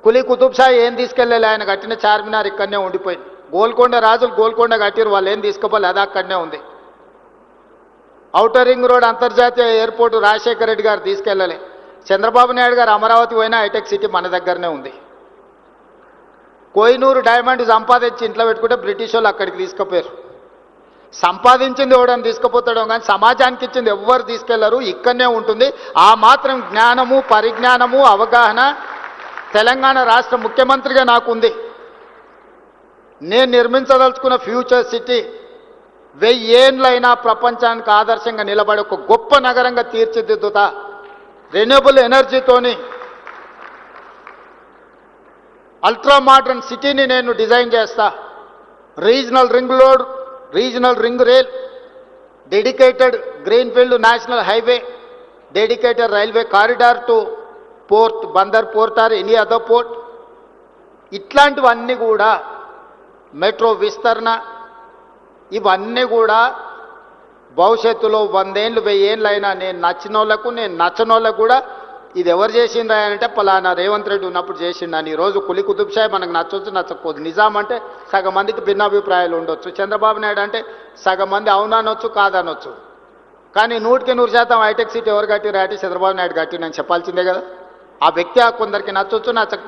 కులీ కుతుబ్ షా ఏం తీసుకెళ్ళలే, ఆయన కట్టిన చార్మినార్ ఇక్కడనే ఉండిపోయింది. గోల్కొండ రాజులు గోల్కొండ కట్టిరు, వాళ్ళు ఏం తీసుకోవాలి, అది అక్కడనే ఉంది. ఔటర్ రింగ్ రోడ్ అంతర్జాతీయ ఎయిర్పోర్టు రాజశేఖర రెడ్డి గారు తీసుకెళ్ళలే. చంద్రబాబు నాయుడు గారు అమరావతి పోయినా హైటెక్ సిటీ మన దగ్గరనే ఉంది. కోహినూరు డైమండ్ సంపాదించి ఇంట్లో పెట్టుకుంటే బ్రిటిష్ వాళ్ళు అక్కడికి తీసుకుపోయారు. సంపాదించింది ఎవడని తీసుకుపోతాడో కానీ సమాజానికి ఇచ్చింది ఎవ్వరు తీసుకెళ్లరు, ఇక్కడనే ఉంటుంది. ఆ మాత్రం జ్ఞానము పరిజ్ఞానము అవగాహన తెలంగాణ రాష్ట్ర ముఖ్యమంత్రిగా నాకుంది. నేను నిర్మించదలుచుకున్న ఫ్యూచర్ సిటీ 1000 ఏళ్ళైనా ప్రపంచానికి ఆదర్శంగా నిలబడి ఒక గొప్ప నగరంగా తీర్చిదిద్దుతా. రెన్యూబుల్ ఎనర్జీతోని అల్ట్రా మోడర్న్ సిటీని నేను డిజైన్ చేస్తా. Regional ring road, regional ring rail, dedicated greenfield national highway, dedicated railway corridor to port, Bandar port or any other port, ఇట్లాంటివన్నీ కూడా మెట్రో విస్తరణ, ఇవన్నీ కూడా భవిష్యత్తులో 100 ఏళ్ళు 1000 ఏళ్ళు అయినా నేను నచ్చిన వాళ్ళకు నేను నచ్చనోళ్ళకు కూడా ఇది ఎవరు చేసిండ్రా అంటే పలానా రేవంత్ రెడ్డి ఉన్నప్పుడు చేసిండని. ఈరోజు కులి కుతుబ్ షా మనకు నచ్చొచ్చు నచ్చకపోదు. నిజాం అంటే సగం మందికి భిన్నాభిప్రాయాలు ఉండొచ్చు, చంద్రబాబు నాయుడు అంటే సగం మంది అవుననొచ్చు కాదనొచ్చు. కానీ 100% హైటెక్ సిటీ ఎవరు కట్టిరా అంటే చంద్రబాబు నాయుడు కట్టిండని చెప్పాల్సిందే కదా. ఆ వ్యక్తి కొందరికి నచ్చొచ్చు నచ్చ